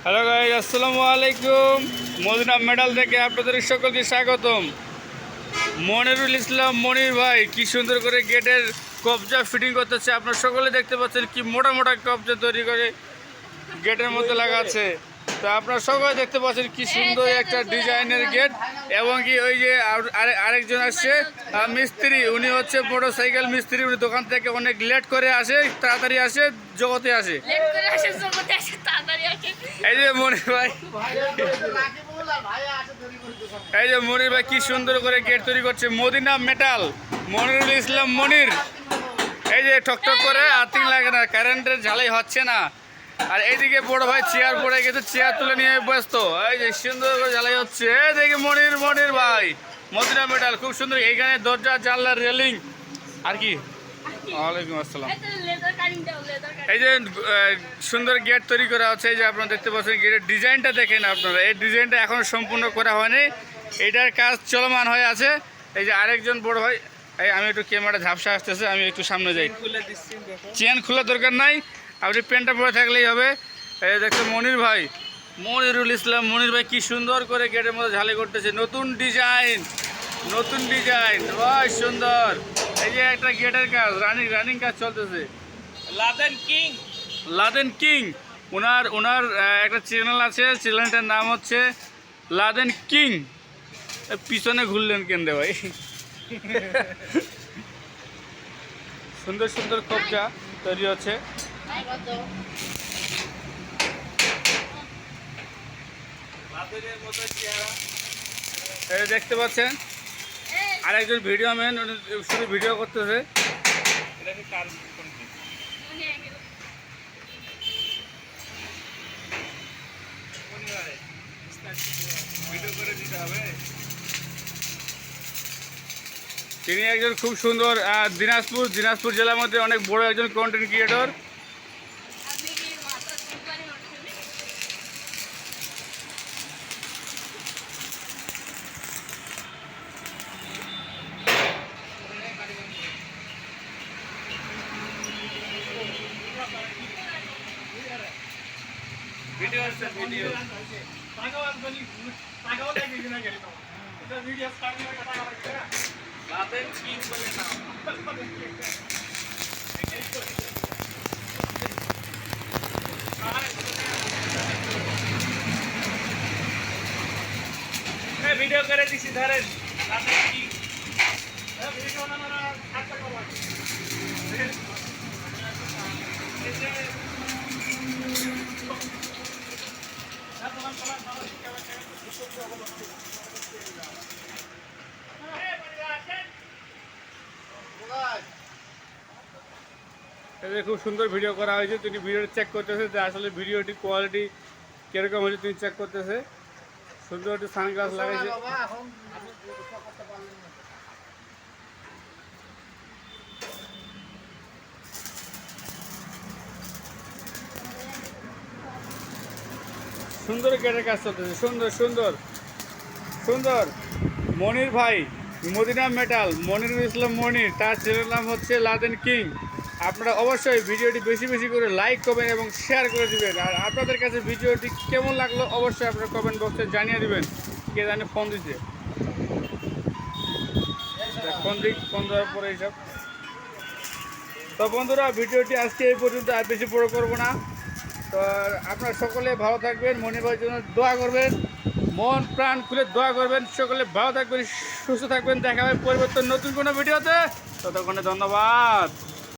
Hello guys, আসসালামু আলাইকুম। Medina medal থেকে আপনাদের সকলকে স্বাগতম। মনিরুল ইসলাম মনির ভাই কি সুন্দর করে গেটের কবজা ফিটিং করতেছে। আপনারা সকলে দেখতে পাচ্ছেন কি মোটা মোটা কবজা তৈরি করে গেটের মধ্যে লাগাচ্ছে। তো আপনারা সকলে দেখতে পাচ্ছেন কি সুন্দর একটা ডিজাইনের গেট। এবং কি ওই যে আরেকজন আসছে মিস্ত্রি, উনি হচ্ছে মোটরসাইকেল মিস্ত্রি। উনি দোকান থেকে অনেক লেট করে আসে, তাড়াতাড়ি আসে, জগতে আসে। এই যে মনির ভাই, এই যে মনির ভাই কি সুন্দর করে গেট তৈরি করছে। মদিনা মেটাল, মনিরুল ইসলাম মনির। এই যে ঠকঠক করে আর্থিং লাগে না, কারেন্টের ঝালাই হচ্ছে না। আর এইদিকে বড় ভাই চেয়ার পড়ে গেছে, চেয়ার তুলে নিয়ে ব্যস্ত। এই যে সুন্দর করে ঝালাই হচ্ছে। এই দেখি মনির ভাই, মদিনা মেটাল খুব সুন্দর। এইখানে দরজা জানলার রেলিং আর কি। ওয়ালাইকুম আসসালাম। এই যে সুন্দর গেট তৈরি করা হচ্ছে। এই যে আপনারা দেখতে পাচ্ছেন গেটের ডিজাইনটা দেখেন আপনারা। এই ডিজাইনটা এখনো সম্পূর্ণ করা হয়নি, এটার কাজ চলমান হয়ে আছে। এই যে আরেকজন বড় ভাই, এই আমি একটু ক্যামেরা ঝাপসা আসতেছে, আমি একটু সামনে যাই। চেন খোলার দরকার নাই, আপনি প্যান্টটা পরে থাকলেই হবে। এই দেখতে মনির ভাই, মনিরুল ইসলাম মনির ভাই কি সুন্দর করে গেটের মধ্যে ঝালাই করতেছে। নতুন ডিজাইন ভাই, সুন্দর। এই যে একটা গেটের কাজ রানিং কাজ চলতেছে। লাদেন কিং ওনার একটা চ্যানেল আছে, চ্যানেলটার নাম হচ্ছে লাদেন কিং। পিছনে ঘুরলেন কেন রে ভাই? সুন্দর সুন্দর কবজা তৈরি হচ্ছে। এই দেখতে পাচ্ছেন আরেকজন ভিডিও ম্যান, শুধু ভিডিও করতেছে। তিনি একজন খুব সুন্দর দিনাজপুর জেলার মধ্যে অনেক বড় একজন কন্টেন্ট ক্রিয়েটর। ভিডিও করে দিছি ধরেন। খুব সুন্দর ভিডিও করা হয়েছে। তিনি ভিডিও চেক করতেছে যে আসলে ভিডিওটি কোয়ালিটি কিরকম হয়েছে, তিনি চেক করতেছে। সুন্দর একটু সানগ্লাস লাগাইছে। সুন্দর গেটের কাজ চলতেছে, সুন্দর। মনির ভাই, মদিনা মেটাল, মনিরুল ইসলাম মনির, তার চ্যানেলের নাম হচ্ছে লাদেন কিং। আপনারা অবশ্যই ভিডিওটি বেশি করে লাইক করবেন এবং শেয়ার করে দিবেন। আর আপনাদের কাছে ভিডিওটি কেমন লাগলো অবশ্যই আপনারা কমেন্ট বক্সে জানিয়ে দিবেন। কে জানে ফোন দিচ্ছে, ফোন দেওয়ার পরে এইসব। তো বন্ধুরা, ভিডিওটি আজকে এই পর্যন্ত, আর বেশি বড় করবো না। তো আপনারা সকলে ভালো থাকবেন, মনির ভাইয়ের জন্য দোয়া করবেন, মন প্রাণ খুলে দোয়া করবেন। সকলে ভালো থাকবেন, সুস্থ থাকবেন। দেখা হবে পরিবর্তন নতুন কোনো ভিডিওতে। ততক্ষণে ধন্যবাদ।